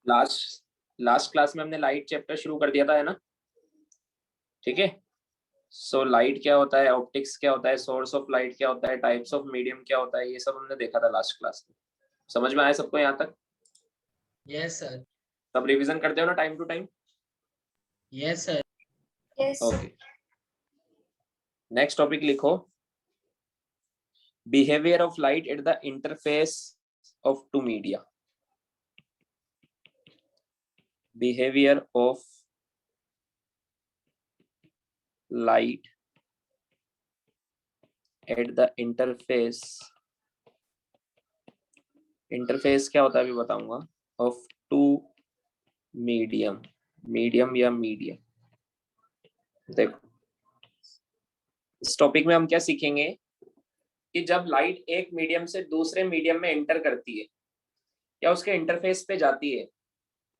Last last class में हमने light chapter शुरू कर दिया था, है ना? ठीक है। सो लाइट क्या होता है, ऑप्टिक्स क्या होता है, सोर्स ऑफ लाइट क्या होता है, टाइप्स ऑफ मीडियम क्या होता है, ये सब हमने देखा था लास्ट क्लास में। समझ में आया सबको यहाँ तक? Yes sir. सब रिवीजन करते हो ना time to time? Yes sir. Yes okay, next topic लिखो, behaviour of light at the interface of two media. Behaviour of light at the interface, interface क्या होता है अभी बताऊंगा, ऑफ टू मीडियम, मीडियम या मीडिया। देखो इस टॉपिक में हम क्या सीखेंगे कि जब लाइट एक मीडियम से दूसरे मीडियम में एंटर करती है या उसके इंटरफेस पे जाती है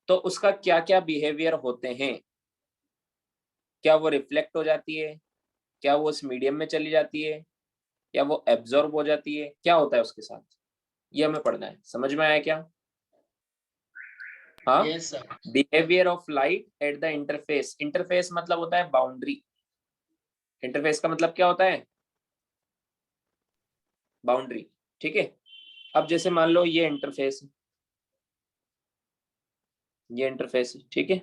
तो उसका क्या क्या बिहेवियर होते हैं। क्या वो रिफ्लेक्ट हो जाती है, क्या वो उस मीडियम में चली जाती है, या वो एब्जॉर्ब हो जाती है, क्या होता है उसके साथ, ये हमें पढ़ना है। समझ में आया क्या? हाँ, yes sir. Behaviour of light at the interface. Interface मतलब होता है बाउंड्री। इंटरफेस का मतलब क्या होता है? बाउंड्री। ठीक है। अब जैसे मान लो ये इंटरफेस है, ये इंटरफेस है, ठीक है।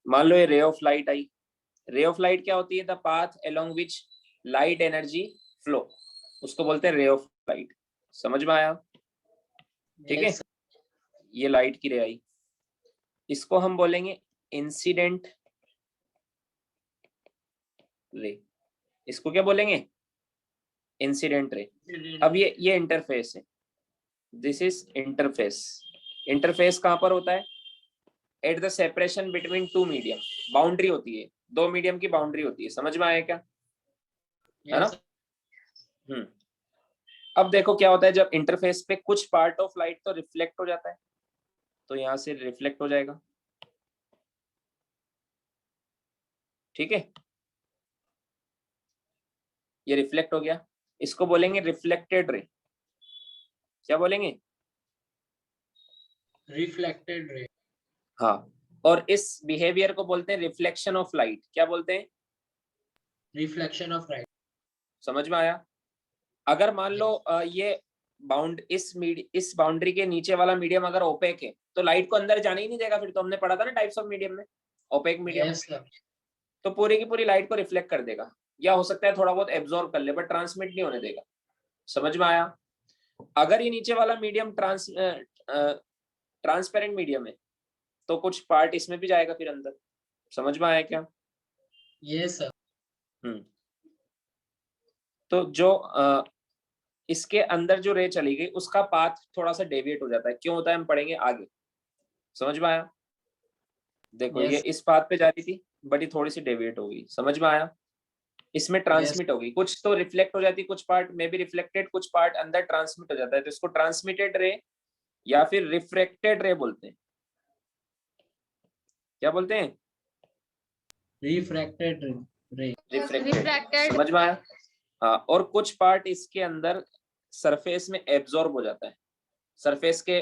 मान लो ये ray of light I. Ray of light क्या होती है? The path along which light energy flow, उसको बोलते हैं रे ऑफ लाइट। समझ में आया? ठीक है। Yes sir. ये लाइट की रे आई, इसको हम बोलेंगे इंसिडेंट रे। इसको क्या बोलेंगे? Incident ray. अब ये इंटरफेस है, दिस इज इंटरफेस। इंटरफेस कहां पर होता है? At the separation between two medium. Boundary होती है, दो मीडियम की बाउंड्री होती है। समझ में आया क्या? है ना? अब देखो क्या होता है, जब इंटरफेस पे कुछ पार्ट ऑफ लाइट तो रिफ्लेक्ट हो जाता है, तो यहां से रिफ्लेक्ट हो जाएगा। ठीक है, ये रिफ्लेक्ट हो गया, इसको बोलेंगे रिफ्लेक्टेड रे। क्या बोलेंगे? Reflected ray. हाँ, और इस बिहेवियर को बोलते हैं रिफ्लेक्शन ऑफ लाइट। क्या बोलते हैं? Reflection of light. समझ में आया? अगर मान लो ये इस बाउंड्री के नीचे वाला मीडियम अगर ओपेक है तो लाइट को अंदर जाने ही नहीं देगा। फिर तो हमने पढ़ा था ना टाइप्स ऑफ मीडियम में, ओपेक मीडियम। Yes sir. तो पूरी की पूरी लाइट को रिफ्लेक्ट कर देगा, या हो सकता है थोड़ा बहुत एब्जॉर्ब कर ले, बट ट्रांसमिट नहीं होने देगा। समझ में आया? अगर ये नीचे वाला मीडियम ट्रांसपेरेंट मीडियम है तो कुछ पार्ट इसमें भी जाएगा फिर अंदर। समझ में आया क्या? Yes sir. तो जो इसके अंदर जो रे चली गई उसका पाथ थोड़ा सा डेविएट हो जाता है। क्यों होता है हम पढ़ेंगे आगे। समझ में आया? देखो ये यस इस पाथ पे जा रही थी बट ये थोड़ी सी डेविएट हो गई। समझ में आया? इसमें ट्रांसमिट हो गई, कुछ तो रिफ्लेक्ट हो जाती, कुछ पार्ट में भी रिफ्लेक्टेड, कुछ पार्ट अंदर ट्रांसमिट हो जाता है, तो इसको ट्रांसमिटेड रे या फिर रिफ्रैक्टेड रे बोलते हैं। क्या बोलते हैं? रिफ्रैक्टेड रे। रिफ्रैक्टेड। समझ में आया? हाँ, और कुछ पार्ट इसके अंदर सरफेस में एब्जॉर्ब हो जाता है। सरफेस के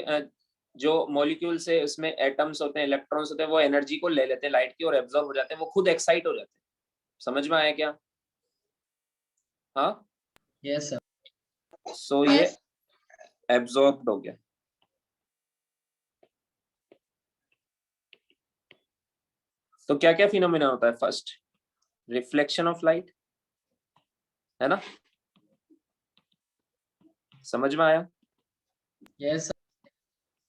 जो मॉलिक्यूल्स है उसमें एटम्स होते हैं, इलेक्ट्रॉन्स होते हैं, वो एनर्जी को ले लेते हैं लाइट की और एब्जॉर्ब हो जाते हैं, वो खुद एक्साइट हो जाते हैं। समझ में आया क्या? हाँ, यस सर। सो ये एब्जॉर्ब्ड हो गया। तो क्या क्या फिनोमेना होता है? फर्स्ट, रिफ्लेक्शन ऑफ लाइट, है ना? समझ में आया? Yes sir.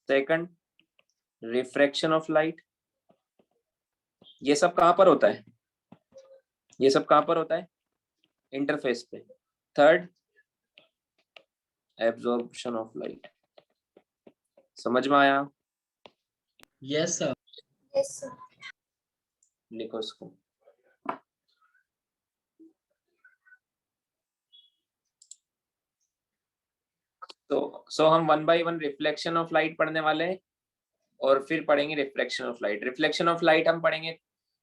Second, refraction of light. ये सब कहां पर होता है? ये सब कहां पर होता है? इंटरफेस पे। Third, absorption of light. समझ में आया? Yes sir. Yes sir. लिखो इसको। तो हम one by one reflection of light पढ़ने वाले हैं और फिर पढ़ेंगे reflection of light. Reflection of light हम पढ़ेंगे,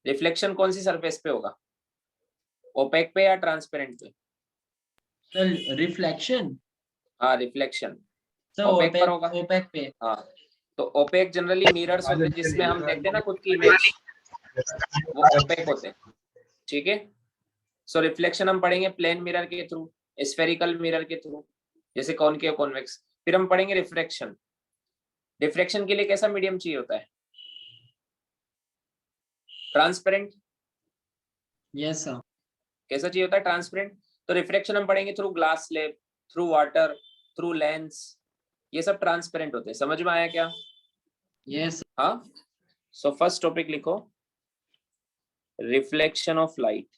रिफ्लेक्शन कौन सी सरफेस पे होगा? ओपेक पे या ट्रांसपेरेंट पे? Sir reflection. हाँ, रिफ्लेक्शन सर ओपेक पर होगा। ओपेक पे। हाँ, तो ओपेक जनरली मिरर्स होते हैं जिसमें हम देखते हैं ना खुद की इमेज, वो ओपेक होते हैं, ठीक है। सो रिफ्लेक्शन हम पढ़ेंगे प्लेन मिरर के थ्रू, स्फेरिकल मिरर के थ्रू, जैसे कॉनकेव कॉन्वेक्स। फिर हम पढ़ेंगे रिफ्रैक्शन। रिफ्रैक्शन के लिए कैसा मीडियम चाहिए होता है? ट्रांसपेरेंट। Yes sir. कैसा चाहिए होता है? ट्रांसपेरेंट। तो रिफ्रैक्शन हम पढ़ेंगे through glass slab, through water, through lens, ये सब ट्रांसपेरेंट होते हैं। समझ में आया क्या? यस। हाँ। सो फर्स्ट टॉपिक लिखो, reflection of light.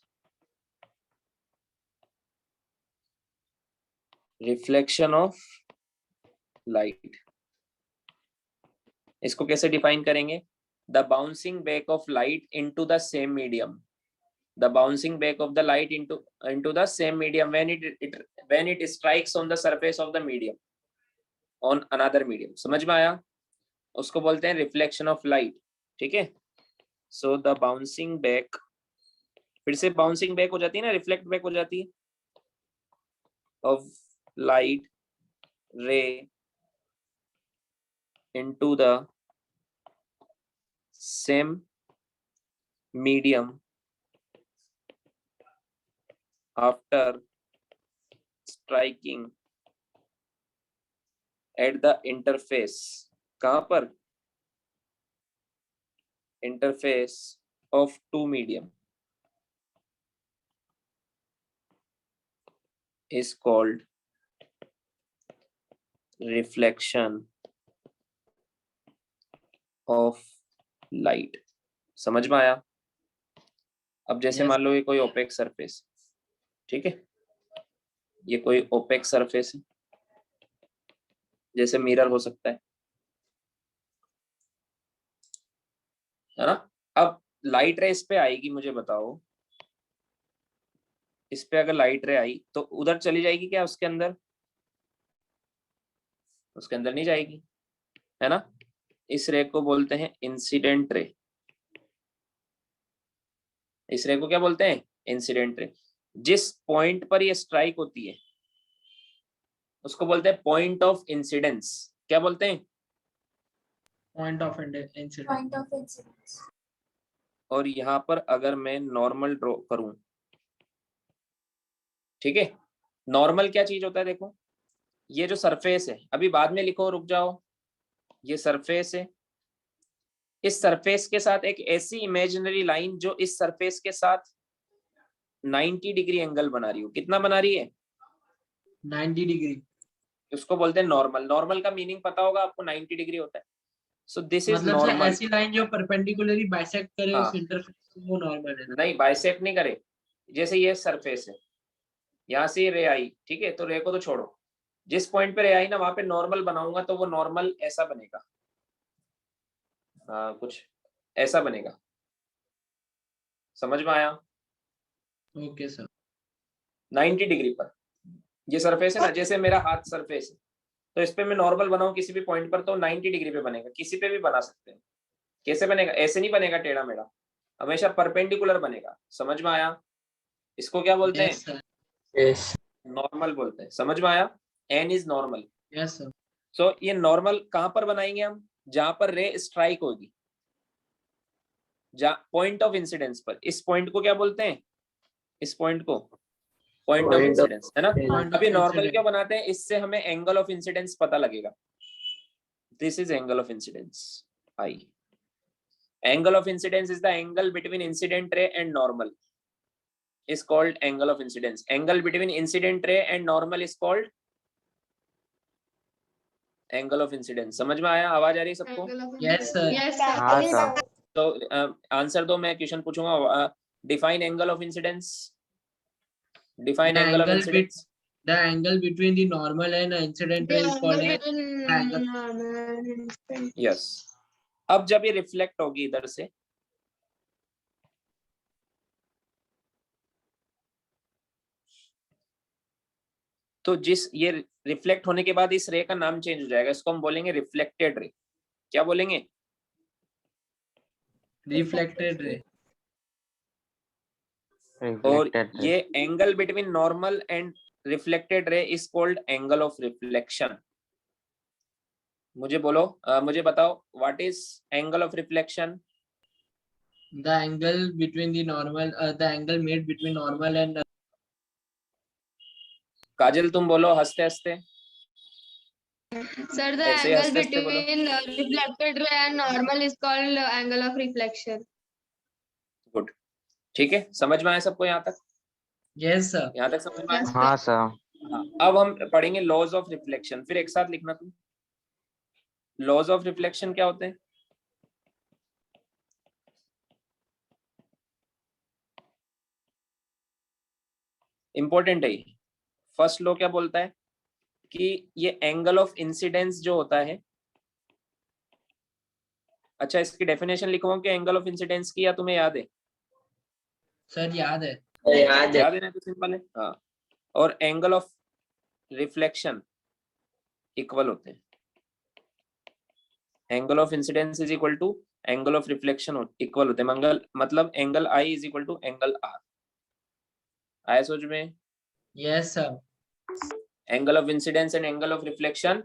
Reflection of light, इसको कैसे डिफाइन करेंगे? The bouncing back of light into the same medium, the bouncing back of the light into the same medium when it strikes on the surface of the medium, on another medium। समझ में आया? उसको बोलते हैं reflection of light, ठीक है। So the bouncing back, फिर से बाउंसिंग बैक हो जाती है ना, रिफ्लेक्ट बैक हो जाती है, ऑफ लाइट रे into the same medium after striking at the interface। कहां पर? interface of two medium is called reflection of light। समझ में आया? अब जैसे Yes. मान लो ये कोई ओपेक सरफेस, ठीक है, ये कोई ओपेक सरफेस है, जैसे मिरर हो सकता है ना। अब लाइट रे इस पे आएगी, मुझे बताओ, इस पे अगर लाइट रे आई तो उधर चली जाएगी क्या उसके अंदर? उसके अंदर नहीं जाएगी, है ना। इस रे को बोलते हैं इंसिडेंट रे। इस रे को क्या बोलते हैं? Incident ray. जिस पॉइंट पर ये स्ट्राइक होती है उसको बोलते हैं पॉइंट ऑफ इंसिडेंस। क्या बोलते हैं? Point of incident. Point of incidence. और यहाँ पर अगर मैं नॉर्मल ड्रॉ करूं, ठीक है, नॉर्मल क्या चीज होता है? देखो, ये जो सरफेस है, अभी बाद में लिखो, रुक जाओ, ये सरफेस है, इस सरफेस के साथ एक ऐसी इमेजिनरी लाइन जो इस सरफेस के साथ 90 डिग्री एंगल बना रही हो। कितना बना रही है? 90 डिग्री। उसको बोलते हैं नॉर्मल। नॉर्मल का मीनिंग पता होगा आपको, 90 डिग्री होता है। सो दिस इज मतलब सर नॉर्मल। ऐसी लाइन जो परपेंडिकुलरली बाइसेक्ट करे हाँ। उस इंटरफेस वो नॉर्मल है। नहीं, बाइसेक्ट नहीं करे। जैसे ये सरफेस है, यहाँ से रे आई, ठीक है, तो रे को तो छोड़ो, जिस पॉइंट पे रे आई ना वहां पे नॉर्मल बनाऊंगा तो वो नॉर्मल ऐसा बनेगा, कुछ ऐसा बनेगा। समझ में आया? Okay sir. 90 डिग्री पर ये सरफेस है ना, जैसे मेरा हाथ सरफेस है, तो इस पे मैं नॉर्मल बनाऊं किसी भी पॉइंट पर तो 90 डिग्री पे बनेगा। किसी पे भी बना सकते हैं। कैसे बनेगा? ऐसे नहीं बनेगा टेढ़ा मेढ़ा, हमेशा परपेंडिकुलर बनेगा। समझ में आया? इसको क्या बोलते यस हैं? सर। यस नॉर्मल बोलते हैं। समझ में आया? N is normal. Yes sir. So ये नॉर्मल कहां पर बनाएंगे हम? जहां पर रे स्ट्राइक होगी, जहां पॉइंट ऑफ इंसिडेंस पर। इस पॉइंट को क्या बोलते हैं? इस पॉइंट को point of Point of incidence, है ना। Point of अभी नॉर्मल incidence. क्यों बनाते हैं? इससे हमें एंगल ऑफ इंसिडेंस पता लगेगा। This is angle of incidence, I. Angle of incidence is the angle between incident ray and normal, is called angle of incidence। angle between incident ray and normal is called angle of incidence। समझ में आया? आवाज आ रही है सबको? Yes sir. हाँ sir तो answer दो, मैं क्वेश्चन पूछूंगा। Define angle of incidence. Define angle of incidence. The angle between the normal and incident ray is called as angle. Yes. अब जब ये रिफ्लेक्ट होगी इधर से, तो जिस ये रिफ्लेक्ट होने के बाद इस रे का नाम चेंज हो जाएगा, इसको हम बोलेंगे रिफ्लेक्टेड रे। क्या बोलेंगे? Reflected ray. और reflected ray ये angle between normal and reflected ray is called angle of reflection. मुझे बोलो, मुझे बताओ, what is angle of reflection? The angle between the normal, the angle made between normal and काजल तुम बोलो हंसते हंसते, Sir, the ऐसे ही angle हंसते हंसते बोलो। between reflected ray and normal is called angle of reflection. Good, ठीक है, समझ में आया सबको यहाँ तक? yes sir. यहाँ तक समझ में आया? Yes, हाँ सर। हाँ, अब हम पढ़ेंगे लॉज ऑफ रिफ्लेक्शन, फिर एक साथ लिखना तुम। लॉज ऑफ रिफ्लेक्शन क्या होते हैं? इंपॉर्टेंट है। फर्स्ट लॉ क्या बोलता है कि ये एंगल ऑफ इंसिडेंस जो होता है, अच्छा इसकी डेफिनेशन लिखवाऊं कि एंगल ऑफ इंसिडेंस की, या तुम्हें याद है? सर याद है। याद है ना, तो सिंपल है। हाँ, और एंगल ऑफ रिफ्लेक्शन इक्वल होते हैं। Angle of incidence is equal to angle of reflection equal होते हैं। मतलब angle I is equal to angle R. आया सोच में? yes sir. Angle of incidence and angle of reflection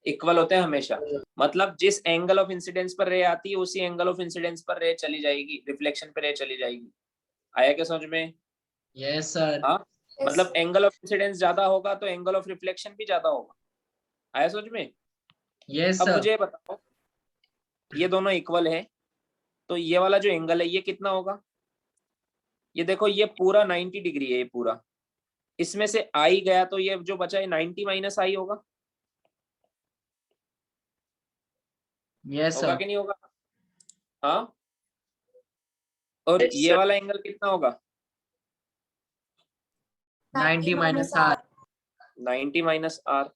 equal होते हैं हमेशा। मतलब जिस एंगल ऑफ इंसिडेंस पर रे आती है उसी एंगल ऑफ इंसिडेंस पर रे चली जाएगी, रिफ्लेक्शन पर रे चली जाएगी। आया क्या समझ में? yes sir. हाँ, Yes. मतलब एंगल ऑफ इंसिडेंस ज्यादा होगा तो एंगल ऑफ रिफ्लेक्शन भी ज्यादा होगा। आया समझ में? yes अब sir. मुझे बताओ, ये दोनों इक्वल है तो ये वाला जो एंगल है ये कितना होगा? ये देखो, ये पूरा 90 डिग्री है, ये पूरा। इसमें से आई गया तो ये जो बचा है 90 माइनस आई होगा। yes होगा sir. कि नहीं होगा? हाँ, और ये वाला एंगल कितना होगा? 90 minus r. 90 minus are.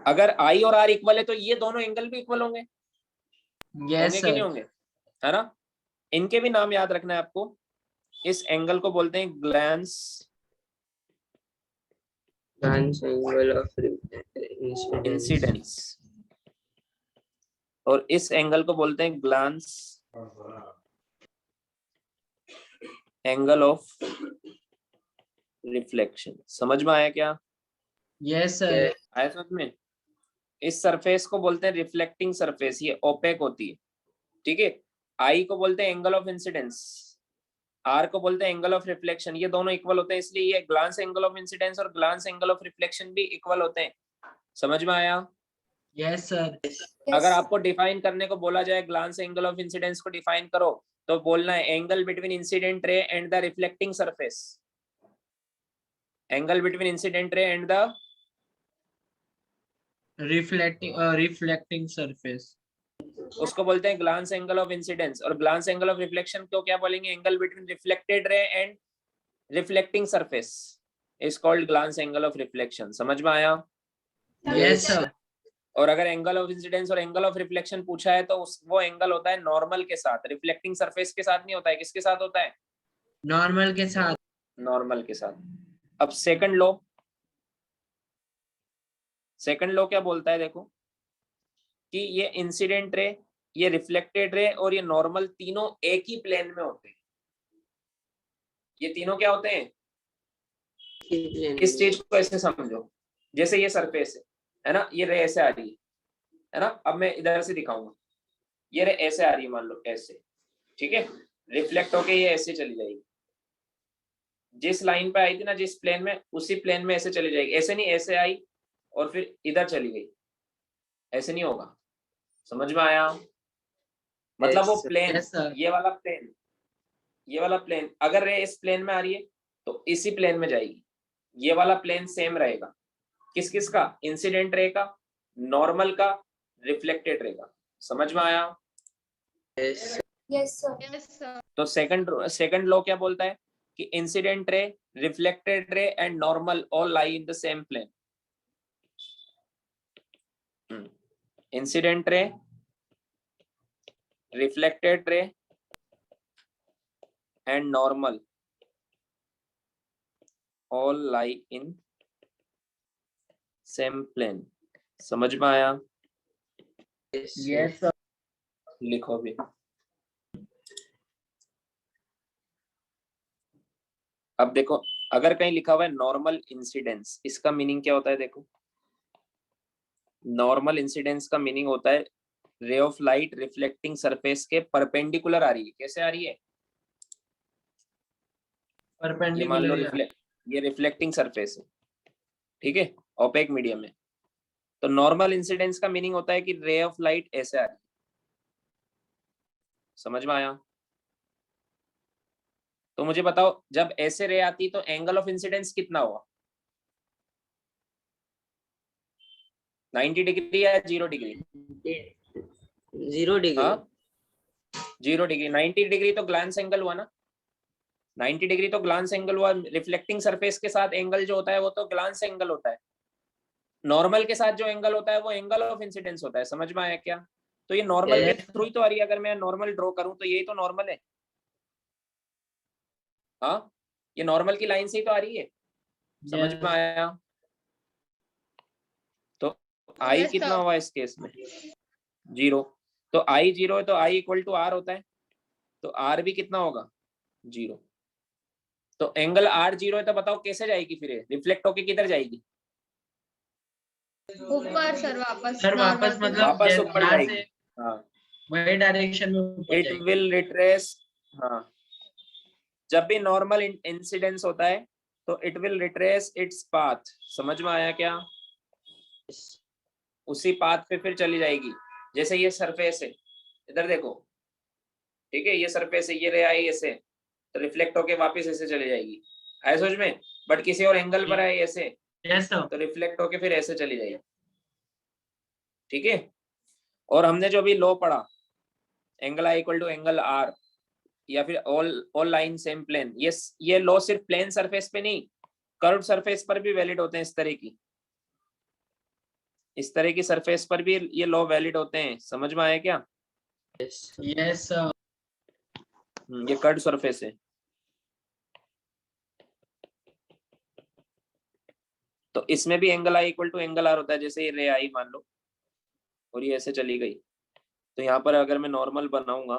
अगर आई और आर इक्वल है तो ये दोनों एंगल भी इक्वल होंगे। yes होंगे कि नहीं sir. होंगे? है ना? इनके भी नाम याद रखना है आपको। इस एंगल को बोलते हैं ग्लांस एंगल ऑफ इंसिडेंस, और इस एंगल को बोलते हैं ग्लांस एंगल ऑफ रिफ्लेक्शन। समझ में आया क्या? yes sir. आया समझ में? इस सरफेस को बोलते हैं रिफ्लेक्टिंग सरफेस, ये ओपेक होती है। ठीक है, आई को बोलते हैं एंगल ऑफ इंसिडेंस, आर को बोलते हैं एंगल ऑफ रिफ्लेक्शन। ये दोनों इक्वल होते हैं, इसलिए ये ग्लांस एंगल ऑफ इंसिडेंस और ग्लांस एंगल ऑफ रिफ्लेक्शन भी इक्वल होते हैं। समझ में आया? yes sir. अगर आपको डिफाइन करने को बोला जाए ग्लांस एंगल ऑफ इंसिडेंस को डिफाइन करो, तो बोलना है angle between incident ray and the reflecting surface. Angle between incident ray and the reflecting surface. उसको बोलते हैं ग्लांस एंगल ऑफ इंसिडेंस। और ग्लांस एंगल ऑफ रिफ्लेक्शन को क्या बोलेंगे? Angle between reflected ray and reflecting surface is called glance angle of reflection. समझ में आया? yes sir. और अगर एंगल ऑफ इंसिडेंस और एंगल ऑफ रिफ्लेक्शन पूछा है तो वो एंगल होता है नॉर्मल के साथ, रिफ्लेक्टिंग सरफेस के साथ नहीं होता है। किसके साथ होता है? normal के साथ. नॉर्मल के साथ। अब सेकंड लॉ, सेकंड लॉ क्या बोलता है? देखो कि ये इंसिडेंट रे, ये रिफ्लेक्टेड रे और ये नॉर्मल तीनों एक ही प्लेन में होते हैं। ये तीनों क्या होते हैं? इस चीज को ऐसे समझो, जैसे ये सरफेस है ना, ये रे ऐसे आ रही है ना। अब मैं इधर से दिखाऊंगा, ये रे ऐसे आ रही है, मान लो ऐसे, ठीक है। रिफ्लेक्ट होके ये ऐसे चली जाएगी, जिस लाइन पे आई थी ना, जिस प्लेन में, उसी प्लेन में ऐसे चली जाएगी। ऐसे नहीं, ऐसे आई और फिर इधर चली गई, ऐसे नहीं होगा। समझ में आया? मतलब वो प्लेन, yes sir. ये वाला प्लेन, ये वाला प्लेन, अगर रे इस प्लेन में आ रही है तो इसी प्लेन में जाएगी। ये वाला प्लेन सेम रहेगा। किस किस का? इंसिडेंट रे का, नॉर्मल का, रिफ्लेक्टेड रे का। समझ में आया? Yes, sir. Yes, sir. तो सेकंड लॉ क्या बोलता है कि incident ray, reflected ray and normal all lie in the same plane. Incident ray, reflected ray and normal all lie in same plane. समझ में आया? yes sir. लिखो भी। अब देखो, अगर कहीं लिखा हुआ है नॉर्मल इंसिडेंस, इसका मीनिंग क्या होता है? देखो, नॉर्मल इंसिडेंस का मीनिंग होता है ray of light reflecting surface के परपेंडिकुलर आ रही है। कैसे आ रही है? ये मान लो ये रिफ्लेक्टिंग सरफेस है, ठीक है, ओपेक मीडियम है। तो नॉर्मल इंसिडेंस का मीनिंग होता है कि रे ऑफ लाइट ऐसे आ रही है। समझ में आया? तो मुझे बताओ, जब ऐसे रे आती तो एंगल ऑफ इंसिडेंस कितना होगा? 90 डिग्री या 0 डिग्री? 0 डिग्री। हाँ, 0 डिग्री। 90 डिग्री तो ग्लांस एंगल हुआ ना, 90 डिग्री तो ग्लांस एंगल हुआ। रिफ्लेक्टिंग सरफेस के साथ एंगल जो होता है वो तो ग्लांस एंगल होता है। नॉर्मल के साथ जो एंगल होता है वो एंगल ऑफ इंसिडेंस होता है। समझ में आया क्या? तो ये नॉर्मल के थ्रू ही तो आ रही है। अगर मैं नॉर्मल ड्रॉ करूं तो यही तो नॉर्मल है। हाँ, ये नॉर्मल की लाइन से ही तो आ रही है। समझ में आया? तो आई Yes, कितना sir. हुआ इस केस में? 0। तो आई 0 है तो आई इक्वल टू आर होता है, तो आर भी कितना होगा? 0। तो एंगल आर 0 है तो बताओ कैसे जाएगी फिर? रिफ्लेक्ट होके किधर जाएगी? ऊपर सर, वापस सर वापस normal पे। मतलब वापस ऊपर यहाँ जाएगी। से हाँ, वही डायरेक्शन में ऊपर इट जाएगी। Will retrace. हाँ, जब भी नॉर्मल इंसिडेंस होता है तो it will retrace its path. समझ में आया क्या? उसी पाथ पे फिर चली जाएगी। जैसे ये सरफेस है, इधर देखो, ठीक है, ये सरफेस है, ये रे आई ऐसे, तो रिफ्लेक्ट होके वापस ऐसे चली जाएगी। आया समझ में? बट किसी और एंगल पर आए ऐसे, यस सर। तो रिफ्लेक्ट होके फिर ऐसे चली जाएगी। ठीक है। और हमने जो भी लॉ पढ़ा, angle I equal to angle R, या फिर ऑल लाइन सेम प्लेन, ये लॉ सिर्फ प्लेन सरफेस पे नहीं, कर्व सरफेस पर भी वैलिड होते हैं। इस तरह की सरफेस पर भी ये लॉ वैलिड होते हैं। समझ में आया क्या? Yes sir. ये कर्व सरफेस है। तो इसमें भी angle I equal to angle R होता है। जैसे ये रे आई मान लो और ये ऐसे चली गई, तो यहाँ पर अगर मैं नॉर्मल बनाऊंगा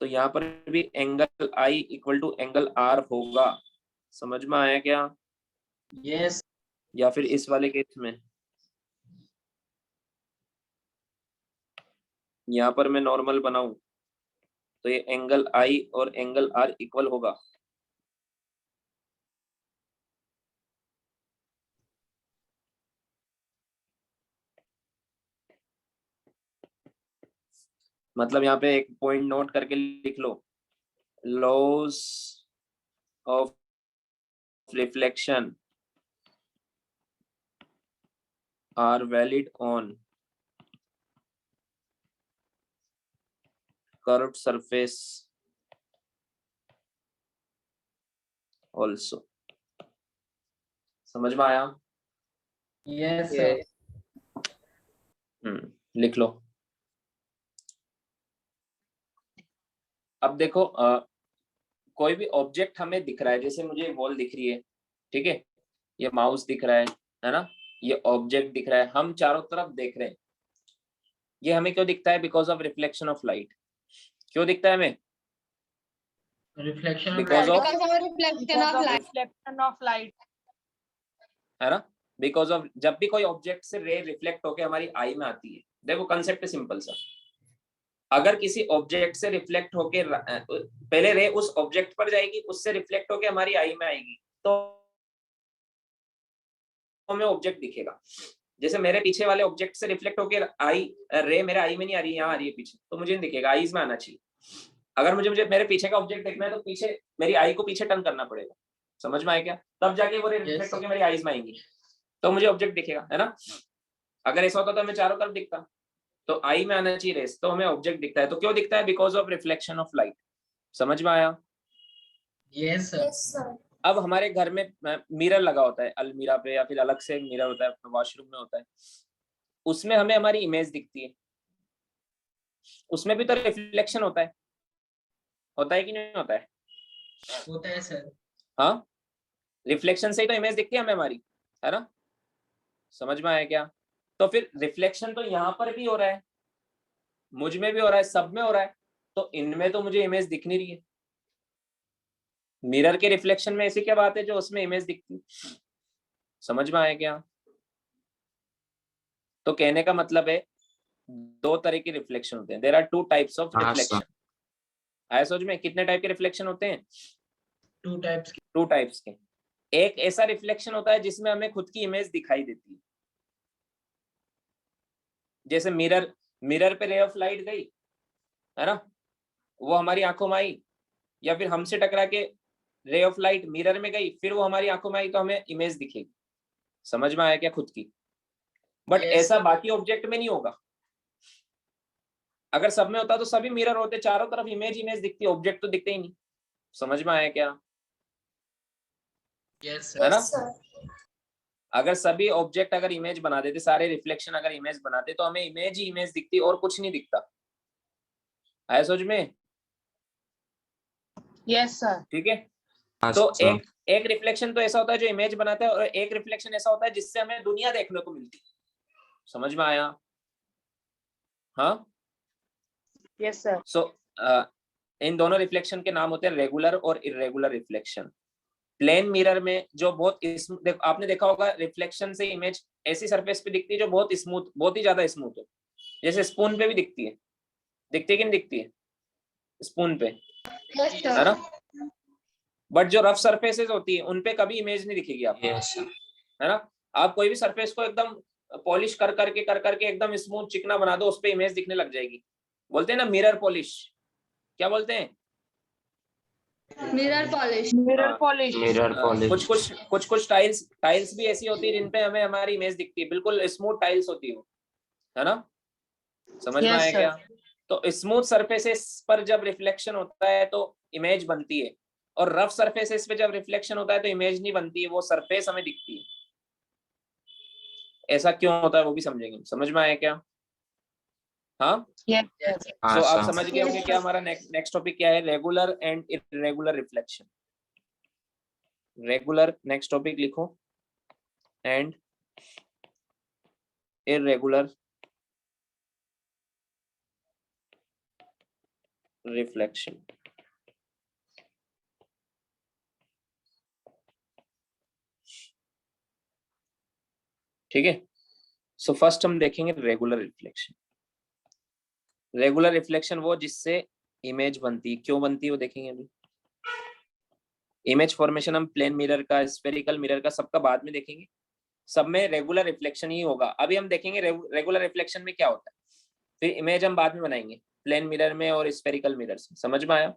तो यहाँ पर भी angle I equal to angle R होगा। समझ में आया क्या? यस। या फिर इस वाले केस में यहाँ पर मैं नॉर्मल बनाऊं तो ये एंगल आई और एंगल आर इक्वल होगा। मतलब यहाँ पे एक पॉइंट नोट करके लिख लो, laws of reflection are valid on curved surface also. समझ में आया? Yes sir. लिख लो। अब देखो, कोई भी ऑब्जेक्ट हमें दिख रहा है, जैसे मुझे वॉल दिख रही है, ठीक है, ये माउस दिख रहा है ना, ये ऑब्जेक्ट दिख रहा है, हम चारों तरफ देख रहे हैं। ये हमें क्यों दिखता है? Because of reflection of light. क्यों दिखता है हमें? Reflection because of, Reflection of light. है ना, बिकॉज ऑफ जब भी कोई ऑब्जेक्ट से रे रिफ्लेक्ट होकर हमारी आई में आती है, देखो कंसेप्ट सिंपल सा, अगर किसी ऑब्जेक्ट से रिफ्लेक्ट होके पहले रे उस ऑब्जेक्ट पर जाएगी, उससे रिफ्लेक्ट होके हमारी आई में आएगी, तो हमें ऑब्जेक्ट दिखेगा। जैसे मेरे पीछे वाले ऑब्जेक्ट से रिफ्लेक्ट होके आई रे मेरे आई में नहीं आ रही, यहाँ आ रही है पीछे, तो मुझे नहीं दिखेगा, आईज में आना चाहिए। अगर मुझे मेरे पीछे का ऑब्जेक्ट देखना है तो पीछे मेरी आई को पीछे टर्न करना पड़ेगा। समझ में आया क्या? तब जाके वो रिफ्लेक्ट होके मेरी आईज में आएंगी, तो मुझे ऑब्जेक्ट दिखेगा, है ना। अगर ऐसा होता तो हमें चारों तरफ दिखता, तो आई में आना चाहिए रेस, तो हमें ऑब्जेक्ट दिखता है। तो क्यों दिखता है? Because of reflection of light. समझ में आया? Yes sir. अब हमारे घर में मिरर लगा होता है, अलमीरा पे, या फिर अलग से मिरर होता है वॉशरूम में होता है, उसमें हमें हमारी इमेज दिखती है। उसमें भी तो रिफ्लेक्शन होता है कि नहीं होता है? होता है सर। हाँ, रिफ्लेक्शन से ही तो इमेज दिखती है हमें हमारी, है ना। समझ में आया क्या? तो फिर रिफ्लेक्शन तो यहाँ पर भी हो रहा है, मुझ में भी हो रहा है, सब में हो रहा है, तो इनमें तो मुझे इमेज दिख नहीं रही है। मिरर के रिफ्लेक्शन में ऐसी क्या बात है जो उसमें इमेज दिखती? समझ में आया क्या? तो कहने का मतलब है दो तरह के रिफ्लेक्शन होते हैं। There are two types of हाँ, रिफ्लेक्शन। आया समझ में? कितने टाइप के रिफ्लेक्शन होते हैं? 2 types. टू टाइप्स के। एक ऐसा रिफ्लेक्शन होता है जिसमें हमें खुद की इमेज दिखाई देती है, जैसे मिरर पे रे ऑफ लाइट गई है ना, वो हमारी आंखों में आई, या फिर हमसे टकरा के रे ऑफ लाइट मिरर में गई, फिर वो हमारी आंखों में आई, तो हमें इमेज दिखेगी। समझ में आया क्या? खुद की। But Yes. ऐसा बाकी ऑब्जेक्ट में नहीं होगा। अगर सब में होता तो सभी मिरर होते, चारों तरफ इमेज दिखती, ऑब्जेक्ट तो दिखते ही नहीं। समझ में आया क्या? Yes, है sir. ना? अगर सभी ऑब्जेक्ट अगर इमेज बना देते, सारे रिफ्लेक्शन अगर इमेज बनाते, तो हमें इमेज ही इमेज दिखती और कुछ नहीं दिखता। आया समझ में? Yes, sir. ठीक है। हाँ, तो सर। एक रिफ्लेक्शन तो ऐसा होता है जो इमेज बनाता है, और एक रिफ्लेक्शन ऐसा होता है जिससे हमें दुनिया देखने को मिलती है। समझ में आया? हाँ। Yes, sir. सो इन दोनों रिफ्लेक्शन के नाम होते हैं रेगुलर और इरेगुलर रिफ्लेक्शन। प्लेन मिरर में जो आपने देखा होगा, रिफ्लेक्शन से इमेज ऐसी सरफेस पे दिखती है जो बहुत स्मूथ, बहुत ही ज्यादा स्मूथ हो, जैसे स्पून पे भी दिखती है। दिखती है कि नहीं दिखती है स्पून पे? Yes, है sir. ना? बट जो रफ सरफेसेस होती है उनपे कभी इमेज नहीं दिखेगी आपको। Yes sir. है ना? आप कोई भी सरफेस को एकदम पॉलिश कर करके एकदम स्मूथ चिकना बना दो, उस पे इमेज दिखने लग जाएगी। बोलते हैं ना मिरर पॉलिश। क्या बोलते हैं? Mirror polish. हाँ। Mirror polish. कुछ टाइल्स भी ऐसी होती है जिनपे हमें हमारी इमेज दिखती है, बिल्कुल स्मूथ टाइल्स होती है वो। है ना? समझ में Yes, आया sir. क्या? तो स्मूथ सरफेसेस पर जब रिफ्लेक्शन होता है तो इमेज बनती है, और रफ सरफेसेस पे जब रिफ्लेक्शन होता है तो इमेज नहीं बनती है, वो सरफेस हमें दिखती है। ऐसा क्यों होता है वो भी समझेंगे। समझ में आया क्या? हाँ। Yes, Yes, sir. हाँ, सो आप सर। समझ गए होंगे क्या हमारा नेक्स्ट टॉपिक क्या है? Regular and irregular reflection. Regular next topic लिखो, एंड इरेगुलर रिफ्लेक्शन। ठीक है। सो फर्स्ट हम देखेंगे रेगुलर रिफ्लेक्शन। रेगुलर रिफ्लेक्शन वो जिससे इमेज बनती है। क्यों बनती है वो देखेंगे अभी। इमेज फॉर्मेशन हम प्लेन मिरर का, स्फेरिकल मिरर का, सबका बाद में देखेंगे। सब में रेगुलर रिफ्लेक्शन ही होगा। अभी हम देखेंगे रेगुलर रिफ्लेक्शन में क्या होता है, फिर इमेज हम बाद में बनाएंगे प्लेन मिरर में और स्फेरिकल मिरर से। समझ में आया?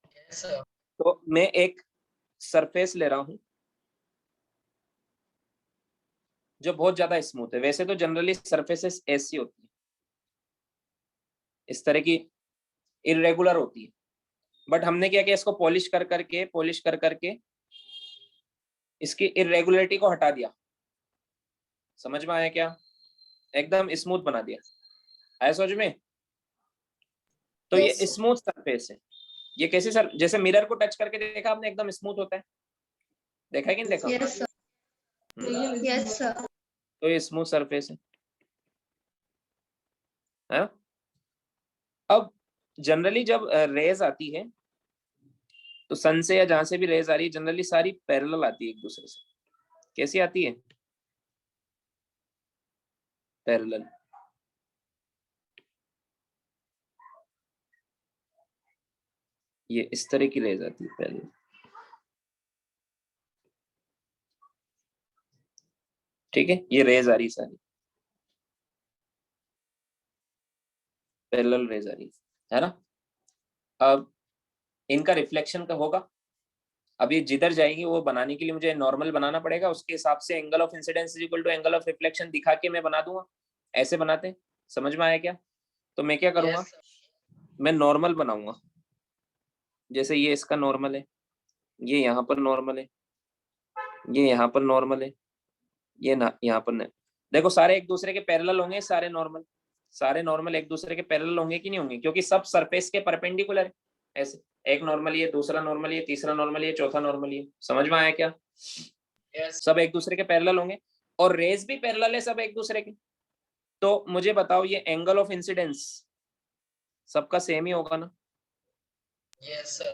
yes, sir. तो मैं एक सरफेस ले रहा हूं जो बहुत ज्यादा स्मूथ है। वैसे तो जनरली सरफेसेस ऐसी होती है, इस तरह की इरेगुलर होती है, बट हमने क्या किया, इसको पॉलिश कर करके इसकी इरेगुलरिटी को हटा दिया। समझ में आया क्या? एकदम स्मूथ बना दिया। आया समझ में? तो Yes, ये sir. स्मूथ सरफेस है। ये कैसे सर, जैसे मिरर को टच करके देखा आपने, एकदम स्मूथ होता है। देखा है कि नहीं देखा? Yes, sir. Yes, sir. तो ये स्मूथ सरफेस है। अब जनरली जब रेज आती है तो सन से या जहां से भी रेज आ रही है, जनरली सारी पैरेलल आती है एक दूसरे से। कैसी आती है? पैरेलल। ये इस तरह की रेज आती है पैरेलल। ठीक है, ये रेज आ रही सारी पैरेलल रेज आ रही है ना? अब इनका रिफ्लेक्शन का होगा। अब ये जिधर जाएगी वो बनाने के लिए मुझे नॉर्मल बनाना पड़ेगा, उसके हिसाब से angle of incidence is equal to angle of reflection दिखा के मैं बना दूंगा। ऐसे बनाते हैं। समझ में आया क्या? तो मैं क्या करूंगा, Yes, sir. मैं नॉर्मल बनाऊंगा। जैसे ये इसका नॉर्मल है, ये यहाँ पर नॉर्मल है, ये यहाँ पर नॉर्मल है, ये ना यहाँ पर नहीं। देखो सारे एक दूसरे के पैरेलल होंगे, सारे नॉर्मल एक दूसरे के पैरेलल होंगे कि नहीं होंगे, क्योंकि सब सरफेस के परपेंडिकुलर है। ऐसे एक नॉर्मल ये, दूसरा नॉर्मल ये, तीसरा नॉर्मल ये, चौथा नॉर्मल ये। समझ में आया क्या? Yes. सब एक दूसरे के पैरेलल होंगे, और रेज भी पैरेलल है सब एक दूसरे के। तो मुझे बताओ, ये एंगल ऑफ इंसिडेंस सबका सेम ही होगा ना? Yes, sir.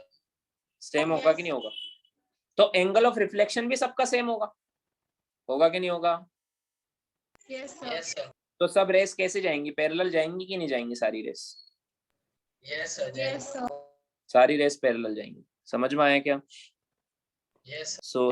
सेम होगा कि नहीं होगा? तो एंगल ऑफ रिफ्लेक्शन भी सबका सेम होगा कि नहीं होगा? Yes, sir. Yes, sir. तो सब रेस कैसे जाएंगी, पैरेलल जाएंगी कि नहीं जाएंगी सारी rays? Yes, sir. Yes, sir. सारी रेस पैरेलल जाएंगी। समझ में आया क्या? Yes, sir. सो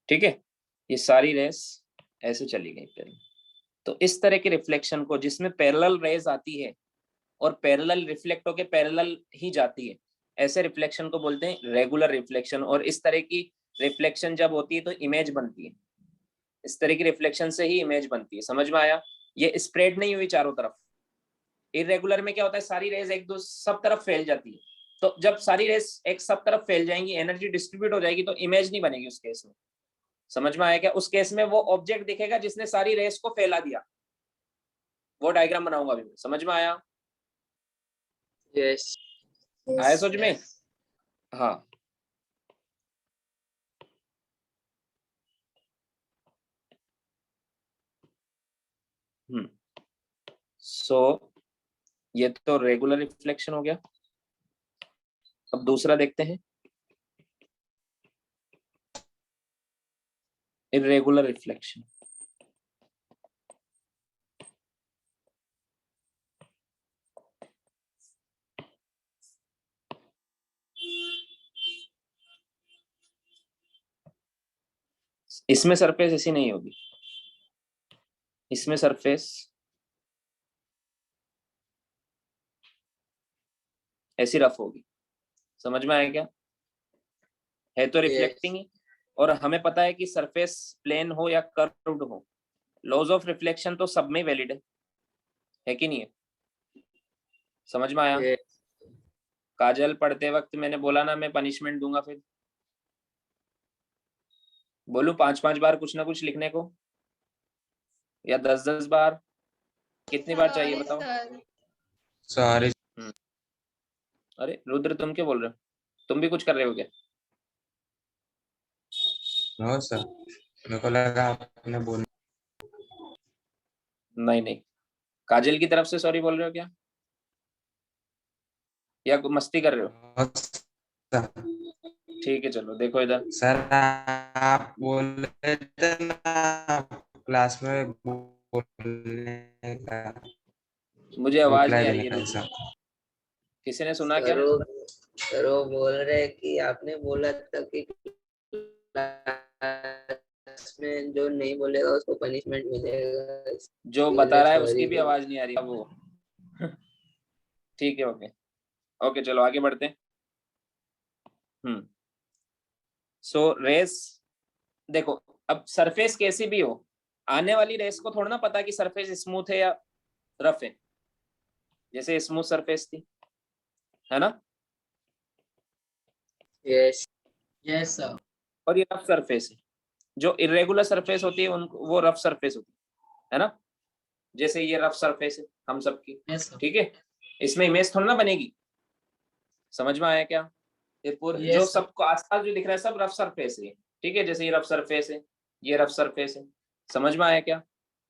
ठीक है, ये सारी रेस ऐसे चली गई पैरेलल। तो इस तरह के रिफ्लेक्शन को, जिसमें पैरेलल रेज आती है और पैरेलल रिफ्लेक्ट होके पैरेलल ही जाती है, ऐसे रिफ्लेक्शन को बोलते हैं रेगुलर रिफ्लेक्शन। और इस तरह की रिफ्लेक्शन जब होती है तो इमेज बनती है, इस तरह की रिफ्लेक्शन से ही इमेज बनती है। समझ में आया? ये स्प्रेड नहीं हुई चारों तरफ। इरेगुलर में क्या होता है, सारी रेज एक दो सब तरफ फैल जाती है। तो जब सारी रेज एक सब तरफ फैल जाएंगी, एनर्जी डिस्ट्रीब्यूट हो जाएगी, तो इमेज नहीं बनेगी उस केस में। समझ में आया क्या? उस केस में वो ऑब्जेक्ट दिखेगा जिसने सारी रेस को फैला दिया। वो डायग्राम बनाऊंगा अभी मैं। समझ में आया? Yes. आया समझ में? हाँ। सो ये तो रेगुलर रिफ्लेक्शन हो गया। अब दूसरा देखते हैं, इरेगुलर रिफ्लेक्शन। इसमें सरफेस ऐसी नहीं होगी, इसमें सरफेस ऐसी रफ होगी। समझ में आया क्या? है तो रिफ्लेक्टिंग ही, और हमें पता है कि सरफेस प्लेन हो या कर्व्ड हो, लॉज ऑफ रिफ्लेक्शन तो सब में वैलिड है कि नहीं है? समझ में आया? Yes. काजल पढ़ते वक्त मैंने बोला ना मैं पनिशमेंट दूंगा, फिर बोलूं 5-5 बार कुछ ना कुछ लिखने को, या 10-10 बार? कितनी बार चाहिए Sorry, बताओ? sir. Sorry. अरे रुद्र, तुम क्या बोल रहे हो? तुम भी कुछ कर रहे हो क्या? No, sir. मेरे को लगा आपने बोला। नहीं नहीं, काजल की तरफ से सॉरी बोल रहे हो क्या, या मस्ती कर रहे हो? No, sir. ठीक है चलो देखो इधर। सर आप बोल रहे थे ना क्लास में बोलने का, मुझे आवाज रिप्लाई नहीं आ रही देने है का रुद्र। सर। किसी ने सुना क्या? सर वो बोल रहे हैं कि आपने बोला था कि क्लास में जो नहीं बोलेगा उसको पनिशमेंट मिलेगा। जो बता रहा है उसकी सॉरी भी आवाज नहीं आ रही अब वो। ठीक है, ओके ओके, चलो आगे बढ़ते हैं। सो रेस देखो, अब सरफेस कैसी भी हो, आने वाली रेस को थोड़ा ना पता कि सरफेस स्मूथ है या रफ है। जैसे स्मूथ सरफेस थी, है ना, यस यस सर। और ये रफ सरफेस है। जो इरेगुलर सरफेस होती है उनको वो रफ सरफेस होती है ना। जैसे ये रफ सरफेस है हम सबकी, यस सर। ठीक है, इसमें इमेज थोड़ा ना बनेगी। समझ में आया क्या? ये पूरा जो Yes, sir. सबको आसपास जो दिख रहा है सब रफ सरफेस है, ठीक है। जैसे ये रफ सरफेस है, ये रफ सरफेस है। समझ में आया क्या?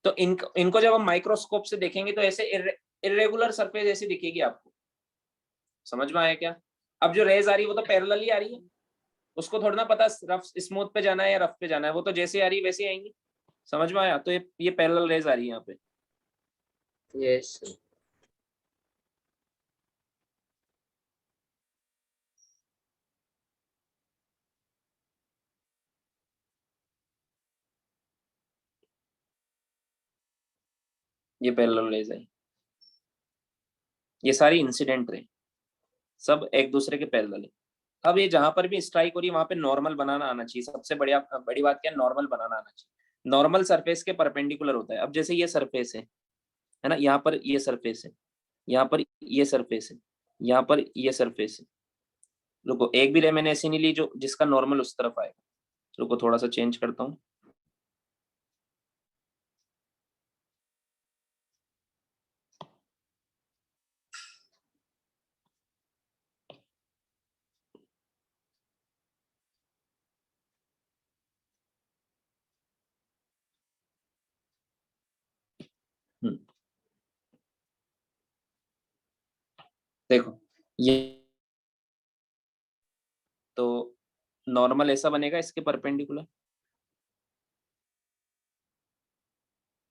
तो इनको जब हम माइक्रोस्कोप से देखेंगे तो ऐसे इरेगुलर सरफेस ऐसी दिखेगी आपको। समझ में आया क्या? अब जो रेज आ रही है वो तो पैरेलल ही आ रही है, उसको थोड़ा ना पता रफ स्मूथ पे जाना है या रफ पे जाना है, वो तो जैसे आ रही है वैसे आएंगी। समझ में आया? तो ये पैरेलल रेज आ रही है यहाँ पे। यस ये पैरेलल रेज आई, ये सारी इंसिडेंट रहे, सब एक दूसरे के पैरेलल है। अब ये जहां पर भी स्ट्राइक हो रही है वहां पे नॉर्मल बनाना आना चाहिए। सबसे बड़ी बात क्या है, नॉर्मल बनाना आना चाहिए। नॉर्मल सरफेस के परपेंडिकुलर होता है। अब जैसे ये सरफेस है ना, यहाँ पर ये सरफेस है, यहाँ पर ये सरफेस है, यहाँ पर ये सरफेस है। रुको, एक भी रे मैंने ऐसी नहीं ली जो जिसका नॉर्मल उस तरफ आएगा। रुको थोड़ा सा चेंज करता हूँ। देखो ये तो नॉर्मल ऐसा बनेगा इसके परपेंडिकुलर,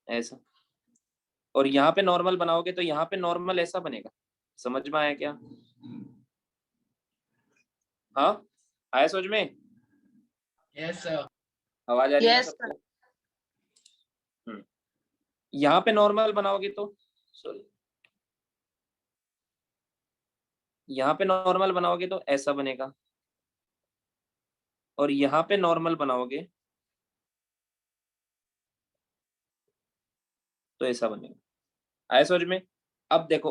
ऐसा, और यहाँ पे नॉर्मल बनाओगे तो यहाँ पे नॉर्मल ऐसा बनेगा। समझ में आया क्या? हाँ, आया समझ में? Yes, sir. आवाज आ रही है ना Yes, सबको? यहाँ पे नॉर्मल बनाओगे तो, सॉरी, यहाँ पे नॉर्मल बनाओगे तो ऐसा बनेगा, और यहाँ पे नॉर्मल बनाओगे तो ऐसा बनेगा। आया समझ में? अब देखो,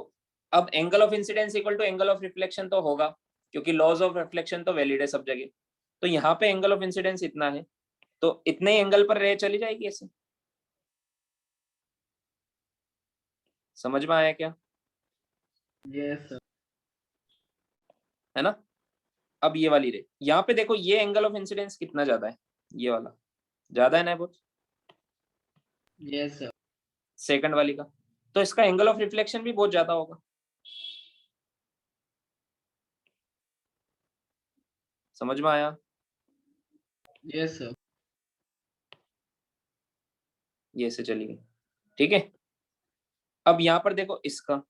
अब angle of incidence equal to angle of reflection तो होगा, क्योंकि लॉज ऑफ रिफ्लेक्शन तो वैलिड है सब जगह। तो यहाँ पे एंगल ऑफ इंसिडेंस इतना है, तो इतने ही एंगल पर रे चली जाएगी ऐसे। समझ में आया क्या? Yes, sir. है ना? अब ये वाली रे, यहाँ पे देखो ये एंगल ऑफ इंसिडेंस कितना ज्यादा है, ये वाला ज्यादा है ना बहुत, Yes, sir. सेकंड वाली का, तो इसका एंगल ऑफ रिफ्लेक्शन भी बहुत ज्यादा होगा। समझ में आया? Yes, sir. ये से चली गई, ठीक है। अब यहाँ पर देखो इसका,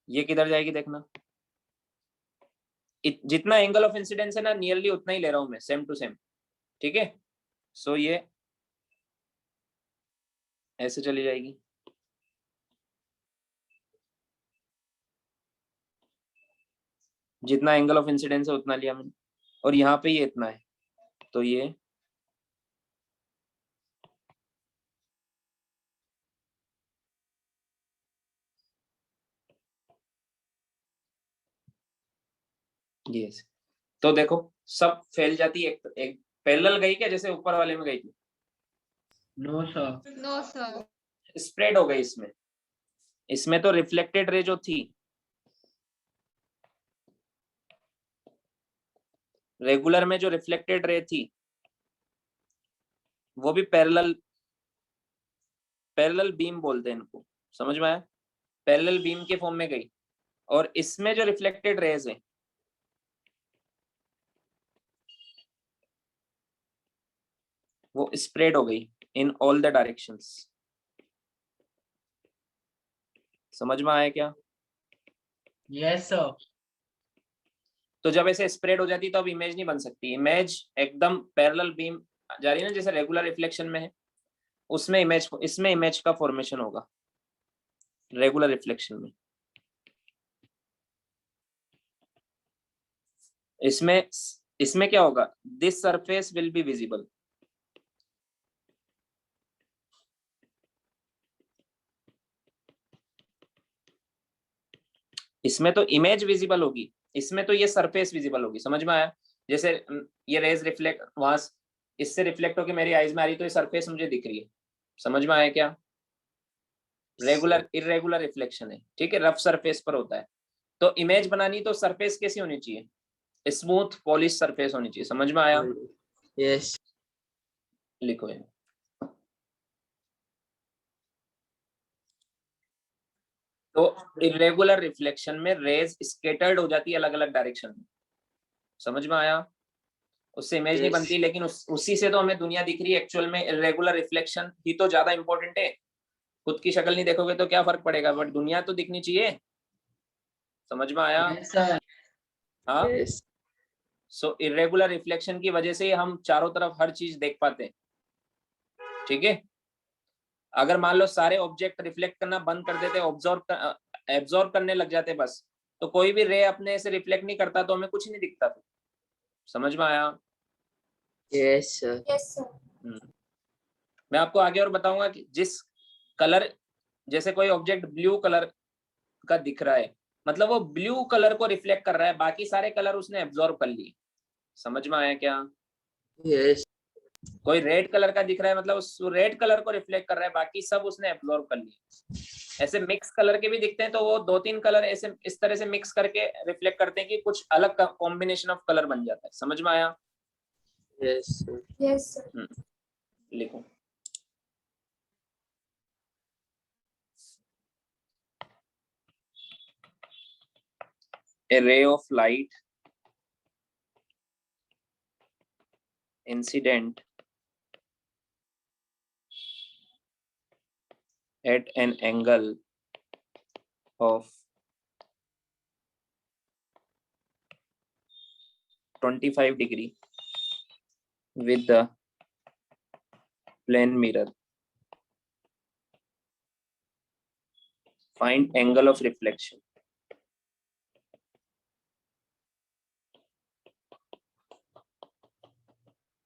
ये किधर जाएगी देखना, जितना एंगल ऑफ इंसिडेंस है ना नियरली उतना ही ले रहा हूं मैं, सेम टू सेम, ठीक है। सो ये ऐसे चली जाएगी, जितना एंगल ऑफ इंसिडेंस है उतना लिया मैंने, और यहाँ पे ये इतना है, तो ये ऐसे। तो देखो सब फैल जाती है, एक पैरेलल गई क्या, जैसे ऊपर वाले में गई थी? No, sir. no, sir. Spread हो गई इसमें। इसमें तो रिफ्लेक्टेड रे जो थी, रेगुलर में जो रिफ्लेक्टेड रे थी वो भी पैरेलल, पैरेलल बीम बोलते हैं इनको, समझ में आया? पैरेलल बीम के फॉर्म में गई, और इसमें जो रिफ्लेक्टेड रेज है वो स्प्रेड हो गई इन ऑल द डायरेक्शंस। समझ में आया क्या? Yes, sir. तो जब ऐसे स्प्रेड हो जाती तो अब इमेज नहीं बन सकती, इमेज एकदम पैरेलल बीम जा रही है ना, जैसे रेगुलर रिफ्लेक्शन में है, उसमें इमेज, इसमें इमेज का फॉर्मेशन होगा रेगुलर रिफ्लेक्शन में। इसमें इसमें क्या होगा, this surface will be visible, इसमें तो इमेज विजिबल होगी, इसमें तो ये सरफेस विजिबल होगी। समझ में आया? जैसे ये रेज रिफ्लेक्ट वहां इससे रिफ्लेक्ट होकर मेरी आईज में आ रही, तो ये सरफेस मुझे दिख रही है। समझ में आया क्या? रेगुलर इरेगुलर रिफ्लेक्शन है, ठीक है, रफ सरफेस पर होता है। तो इमेज बनानी तो सरफेस कैसी होनी चाहिए, स्मूथ पॉलिश सरफेस होनी चाहिए। समझ में आया? Yes. लिखो ये। तो इरेगुलर रिफ्लेक्शन में रेज स्केटर्ड हो जाती है अलग अलग डायरेक्शन में। समझ में आया? उससे इमेज नहीं Yes. बनती, लेकिन उसी से तो हमें दुनिया दिख रही है। एक्चुअल में इरेगुलर रिफ्लेक्शन ही तो ज्यादा इंपॉर्टेंट है। खुद की शक्ल नहीं देखोगे तो क्या फर्क पड़ेगा, बट दुनिया तो दिखनी चाहिए। समझ में आया? Yes, sir. हाँ। Yes. सो इरेगुलर रिफ्लेक्शन की वजह से हम चारों तरफ हर चीज देख पाते हैं, ठीक है। अगर मान लो सारे ऑब्जेक्ट रिफ्लेक्ट करना बंद कर देते, एब्जॉर्ब करने लग जाते बस, तो कोई भी रे अपने से रिफ्लेक्ट नहीं करता, तो हमें कुछ नहीं दिखता फिर। समझ में आया? Yes, sir. Yes, sir. मैं आपको आगे और बताऊंगा कि जिस कलर, जैसे कोई ऑब्जेक्ट ब्लू कलर का दिख रहा है, मतलब वो ब्लू कलर को रिफ्लेक्ट कर रहा है, बाकी सारे कलर उसने एब्जॉर्ब कर लिए। समझ में आया क्या? Yes. कोई रेड कलर का दिख रहा है, मतलब उस रेड कलर को रिफ्लेक्ट कर रहा है, बाकी सब उसने एब्जॉर्ब कर लिए। ऐसे मिक्स कलर के भी दिखते हैं, तो वो दो तीन कलर ऐसे इस तरह से मिक्स करके रिफ्लेक्ट करते हैं कि कुछ अलग कॉम्बिनेशन ऑफ कलर बन जाता है। समझ में आया? Yes, sir. Yes, sir. लिखो। a ray of light incident at an angle of 25 degree with the plane mirror. Find angle of reflection.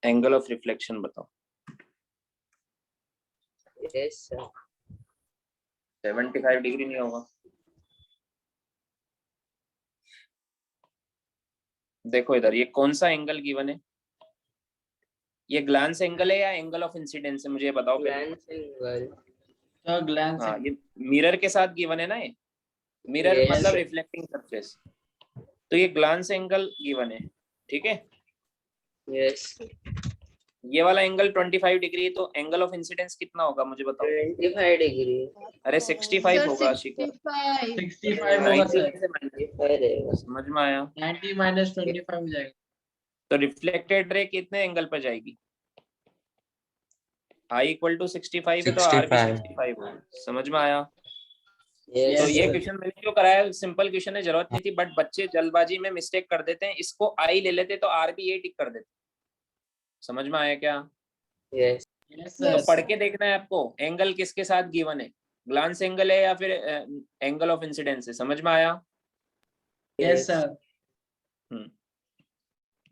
Angle of reflection बताओ। Yes, sir. 75 डिग्री नहीं होगा। देखो इधर ये कौन सा एंगल गिवन है? ये ग्लांस एंगल है या एंगल ऑफ इंसिडेंस है, मुझे ये बताओ पहले। Glance angle. ग्लैंस हाँ, ये मिरर के साथ गिवन है ना, ये मिरर Yes. मतलब रिफ्लेक्टिंग सरफेस, तो ये ग्लांस एंगल गिवन है, ठीक है। Yes. ये वाला एंगल 25 डिग्री, तो एंगल ऑफ इंसिडेंस कितना होगा मुझे बताओ। 25 degree. अरे 65 Sir, होगा शिखर। 65. 65 होगा 90 सर। से minus, 25 रहेगा. समझ में आया। 90 माइनस 25 हो जाएगा। तो रिफ्लेक्टेड रे कितने एंगल पर जाएगी? I इक्वल टू 65 है तो R भी 65 होगा, समझ में आया। Yes, तो ये sir. क्वेश्चन मैंने जो कराया सिंपल क्वेश्चन है, जरूरत नहीं थी, बट बच्चे जल्दबाजी में मिस्टेक कर देते हैं, इसको I ले लेते तो R भी ये टिक कर देते। समझ में आया क्या? Yes. यस तो सर। पढ़ के देखना है आपको, एंगल किसके साथ गिवन है, ग्लांस एंगल है या फिर एंगल ऑफ इंसिडेंस है, समझ में आया। Yes sir.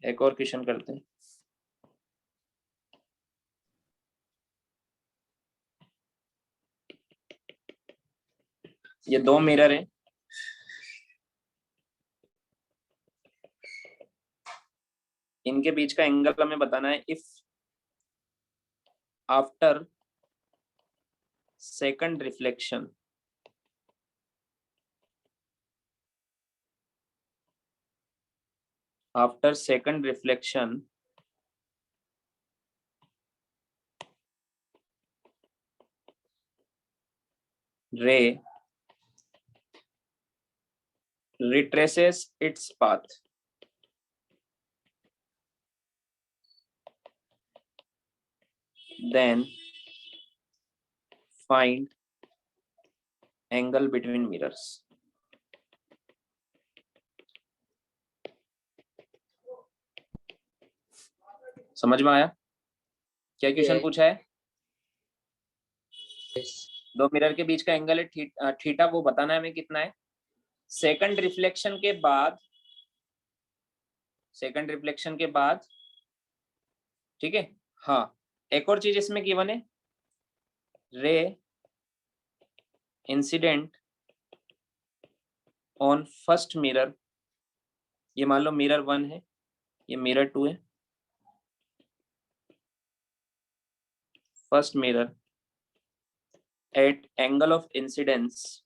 एक और क्वेश्चन करते हैं। ये दो मिरर हैं, इनके बीच का एंगल हमें बताना है। If after second reflection ray retraces its path, then find angle between mirrors. समझ में आया क्या क्वेश्चन Yes. पूछा है? Yes. दो मिरर के बीच का एंगल है थीटा, वो बताना है हमें कितना है। सेकंड रिफ्लेक्शन के बाद, ठीक है। हाँ, एक और चीज इसमें गिवन है, ray incident on first mirror. ये मान लो मिरर 1 है, ये मिरर 2 है। First mirror at angle of incidence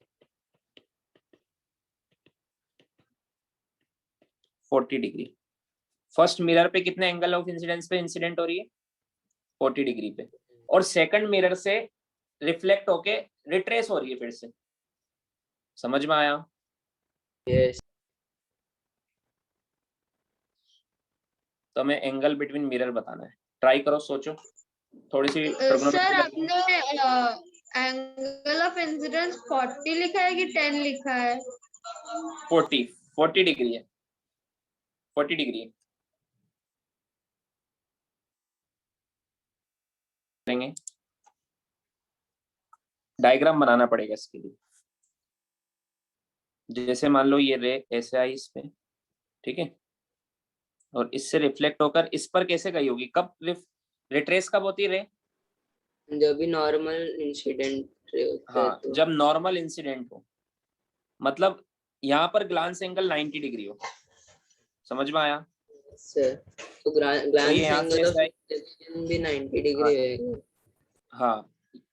40 degree. First mirror पे कितने एंगल ऑफ इंसिडेंस पे इंसिडेंट हो रही है? 40 डिग्री पे। और सेकंड मिरर से रिफ्लेक्ट होके रिट्रेस हो रही है फिर से। समझ में आया? Yes. तो हमें एंगल बिटवीन मिरर बताना है। ट्राई करो, सोचो थोड़ी सी। सर आपने एंगल ऑफ इंसिडेंस 40 लिखा है कि 10 लिखा है? 40 डिग्री है, 40 डिग्री है। करेंगे, डायग्राम बनाना पड़ेगा इसके लिए। जैसे मान लो ये रे ऐसे आई इस पे, ठीक है, और इससे रिफ्लेक्ट होकर इस पर कैसे गई होगी? कब रिट्रेस कब होती है रे? जब भी नॉर्मल इंसिडेंट होता है हाँ, तो. जब नॉर्मल इंसिडेंट हो, मतलब यहाँ पर ग्लांस एंगल 90 डिग्री हो। समझ में आया? सर तो ग्लांस यहाँ से एंगल ऑफ ऐसा है। रिफ्लेक्शन भी 90 डिग्री होएगा. हाँ,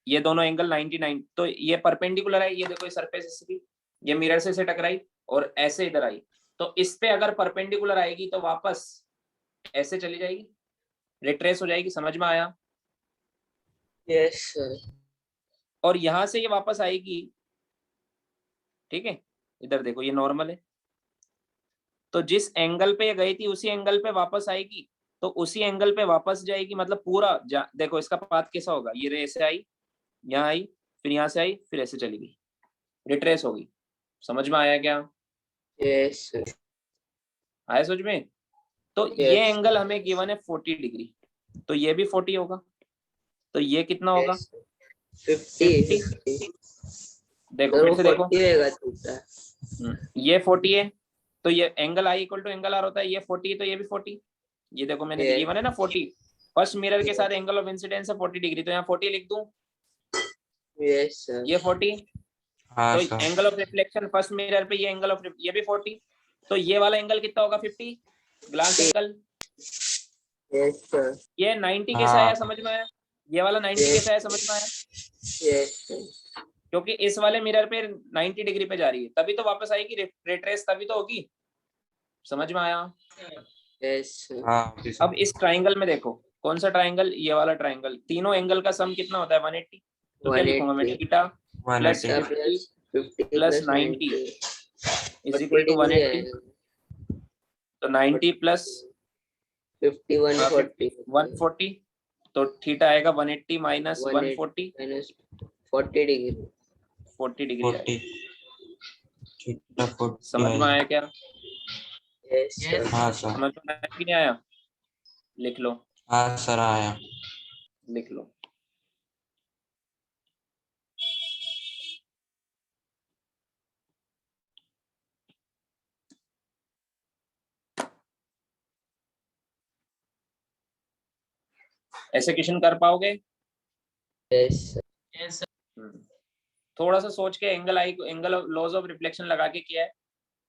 ये दोनों एंगल 99, तो ये परपेंडिकुलर है। ये देखो ये सरफेस इसकी, ये मिरर से टकराई और ऐसे इधर आई, तो इस पे अगर परपेंडिकुलर आएगी तो वापस ऐसे चली जाएगी, रिट्रेस हो जाएगी। समझ में आया? Yes sir. और यहां से ये वापस आएगी, ठीक है। इधर देखो ये नॉर्मल है, तो जिस एंगल पे ये गई थी उसी एंगल पे वापस आएगी, तो उसी एंगल पे वापस जाएगी, मतलब पूरा देखो इसका पाथ कैसा होगा, ये रे ऐसे आई, यहाँ आई, फिर यहाँ से आई, फिर ऐसे चली गई, रिट्रेस होगी। समझ में आया क्या? यस आया समझ में? तो Yes. ये एंगल हमें गिवन है 40 डिग्री, तो ये भी 40 होगा, तो ये कितना होगा? 50 देखो फिर से देखो, ये 40 है, तो ये angle I equal to angle R होता है, ये 40 है तो ये भी 40, ये देखो मैंने Yes. गिवन है ना 40, फर्स्ट मिरर के साथ एंगल ऑफ इंसिडेंस है 40 डिग्री, तो यहाँ 40 लिख दूं, यस ये 40, हाँ तो sir. Angle of reflection first mirror पे ये एंगल ऑफ, ये भी 40, तो ये वाला एंगल कितना होगा? 50 ग्लास एंगल। यस सर ये 90 कैसा आया हाँ। समझ में आया? ये वाला 90 Yes. कैसा आया समझ में आया? यस क्योंकि इस वाले मिरर पे 90 डिग्री पे जा रही है, तभी तो वापस आएगी, रिट्रेस तभी तो होगी। समझ में आया? यस हाँ जी सर। अब इस ट्राइंगल में देखो, कौन सा ट्राइंगल? ये वाला ट्राइंगल, तीनों एंगल का सम कितना होता है? 180, तो क्या लिखूंगा मैं? 180. Theta plus 180 50 plus 90 is equal to 180, तो 90 प्लस 51 40 140, तो थीटा आएगा 180 माइनस 140, minus 40 डिग्री 40 डिग्री 40 आएगा। थीटा 40 समझ में आया क्या? Yes Yes. हाँ सर। समझ में आया कि नहीं आया? लिख लो, हाँ सर आया। लिख लो। ऐसे क्वेश्चन कर पाओगे? Yes Yes. थोड़ा सा सोच के एंगल लॉज ऑफ रिफ्लेक्शन लगा के किया है,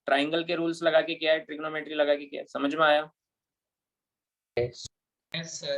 ट्राइंगल के रूल्स लगा के किया है, ट्रिग्नोमेट्री लगा के किया है। समझ में आया? Yes Yes, sir.